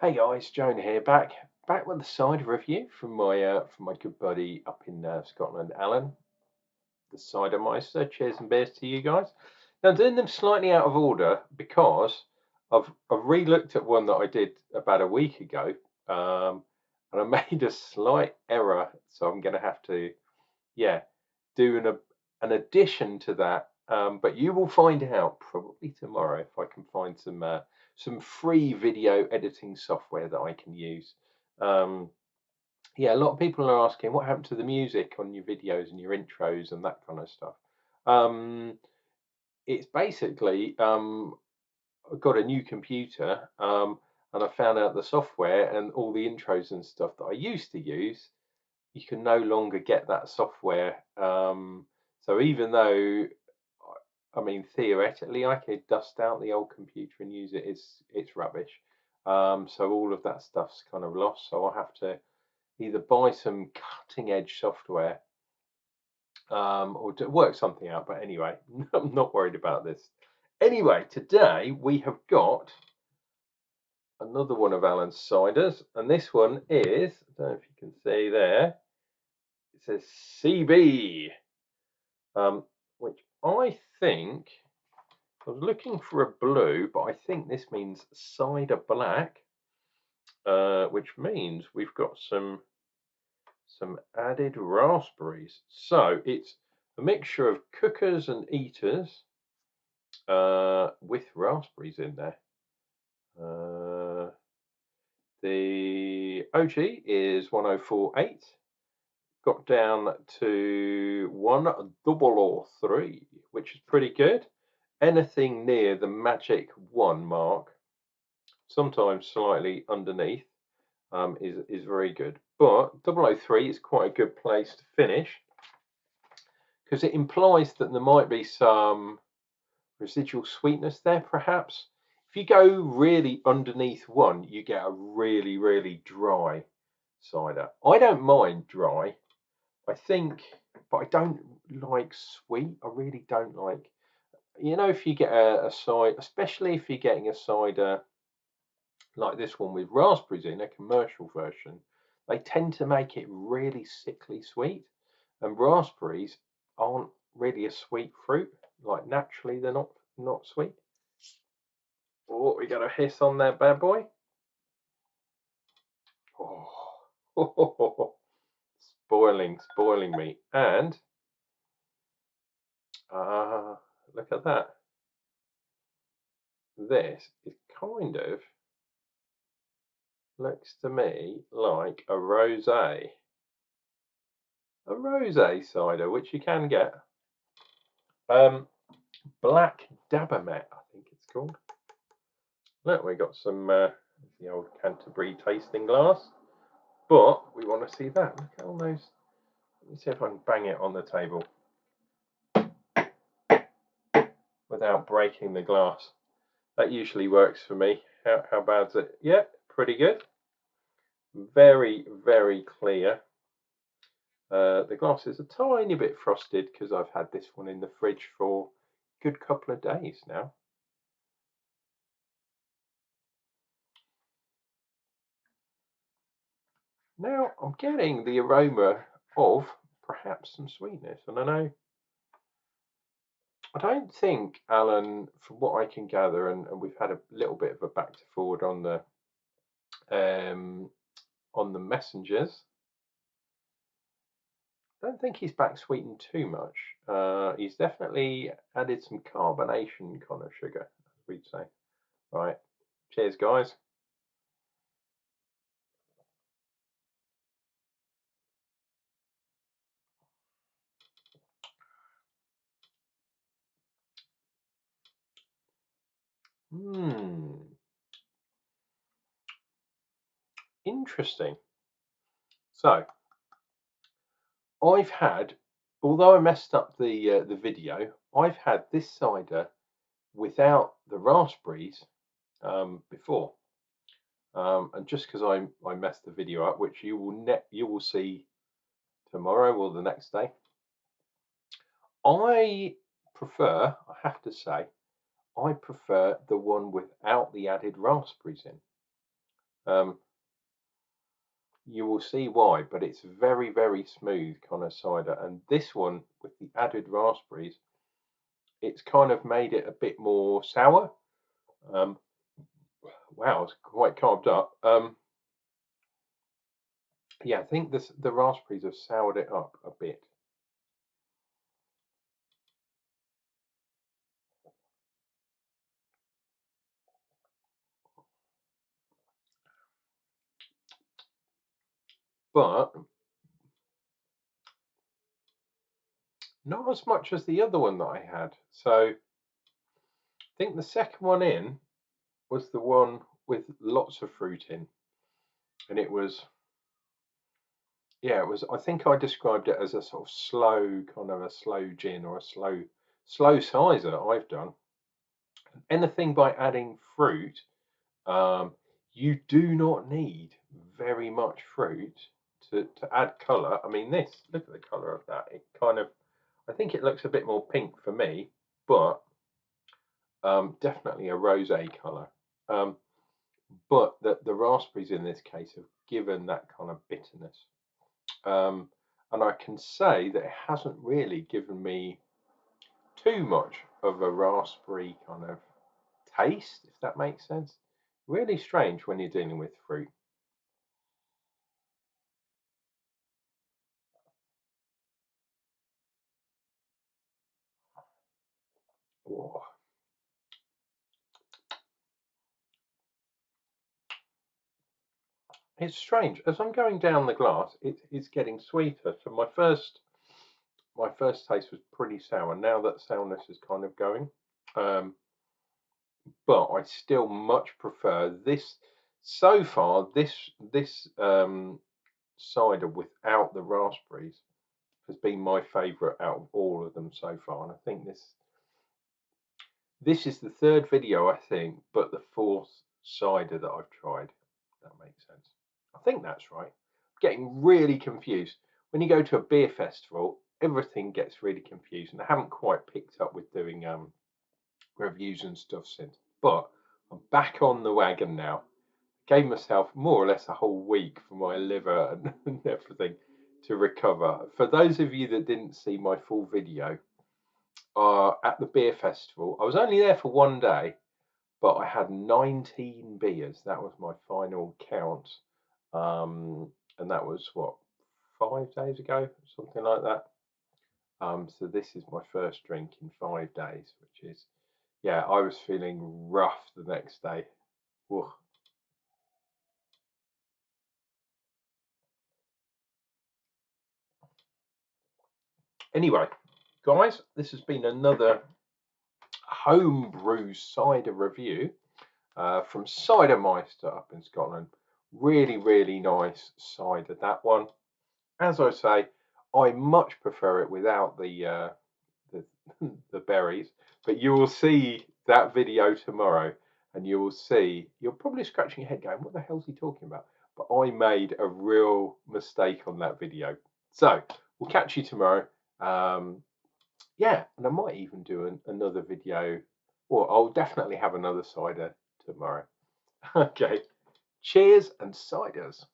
Hey guys, Joan here, back with the cider review from my good buddy up in Scotland, Alan, the cider Meister. Cheers and beers to you guys. Now I'm doing them slightly out of order because I've re-looked at one that I did about a week ago, and I made a slight error, so I'm going to have to do an addition to that. But you will find out probably tomorrow if I can find some free video editing software that I can use. Yeah, a lot of people are asking what happened to the music on your videos and your intros and that kind of stuff. It's basically I've got a new computer, and I found out the software and all the intros and stuff that I used to use. You can no longer get that software. So even though, I mean, theoretically, I could dust out the old computer and use it, it's rubbish. So all of that stuff's kind of lost. So I'll have to either buy some cutting edge software, or work something out. But anyway, I'm not worried about this. Anyway, today we have got another one of Alan's ciders, and this one is, I don't know if you can see there, it says CB, which I think, I was looking for a blue, but I think this means cider black, which means we've got some added raspberries. So it's a mixture of cookers and eaters with raspberries in there. The OG is 1048. Got down to 1003, which is pretty good. Anything near the magic 1 mark, sometimes slightly underneath, is very good. But 003 is quite a good place to finish because it implies that there might be some residual sweetness there, perhaps. If you go really underneath 1, you get a really, really dry cider. I don't mind dry, I think, but I don't like sweet. I really don't like, if you get a cider, especially if you're getting a cider like this one with raspberries in, a commercial version, they tend to make it really sickly sweet. And raspberries aren't really a sweet fruit. Like naturally, they're not sweet. Oh, we got a hiss on that bad boy. Oh, spoiling me. And look at that. This is kind of looks to me like a rosé cider, which you can get. Black Dabamet, I think it's called. Look, we got some the old Canterbury tasting glass, but we want to see that. Look at all those. Let me see if I can bang it on the table without breaking the glass. That usually works for me. How bad's it? Yeah, pretty good. Very, very clear. The glass is a tiny bit frosted because I've had this one in the fridge for a good couple of days now. Now I'm getting the aroma of perhaps some sweetness, and I don't think, Alan, from what I can gather, and we've had a little bit of a back to forward on the messengers. I don't think he's back sweetened too much. He's definitely added some carbonation kind of sugar, as we'd say. Right, cheers, guys. Interesting. So I've had, although I messed up the video, I've had this cider without the raspberries before, and just because I messed the video up, which you will see tomorrow or the next day, I have to say, I prefer the one without the added raspberries in. You will see why, but it's very, very smooth kind of cider. And this one, with the added raspberries, it's kind of made it a bit more sour. Wow, it's quite carved up. Yeah, I think the raspberries have soured it up a bit. But not as much as the other one that I had. So I think the second one in was the one with lots of fruit in, and it was, yeah, it was. I think I described it as a sort of slow, kind of a slow gin or a slow cider. I've done anything by adding fruit. Um, you do not need very much fruit to add colour. I mean, this, look at the colour of that. It kind of, I think it looks a bit more pink for me, but definitely a rosé colour. Um, but the raspberries in this case have given that kind of bitterness. And I can say that it hasn't really given me too much of a raspberry kind of taste, if that makes sense. Really strange when you're dealing with fruit. Oh, it's strange. As I'm going down the glass, it's getting sweeter. So my first taste was pretty sour. Now that sourness is kind of going. Um, but I still much prefer this. So far, this cider without the raspberries has been my favourite out of all of them so far, and I think this is the third video, I think, but the fourth cider that I've tried. If that makes sense. I think that's right. I'm getting really confused. When you go to a beer festival, everything gets really confused, and I haven't quite picked up with doing reviews and stuff since. But I'm back on the wagon now. Gave myself more or less a whole week for my liver and everything to recover. For those of you that didn't see my full video, at the beer festival, I was only there for one day, but I had 19 beers. That was my final count. And that was what, 5 days ago, something like that. So this is my first drink in 5 days, which is, yeah, I was feeling rough the next day. Ugh. Anyway, guys, this has been another homebrew cider review from Cider Meister up in Scotland. Really, really nice cider, that one. As I say, I much prefer it without the, the berries, but you will see that video tomorrow, and you will see, you're probably scratching your head going, what the hell is he talking about? But I made a real mistake on that video. So we'll catch you tomorrow. Yeah, and I might even do another video, or I'll definitely have another cider tomorrow. Okay, cheers and ciders.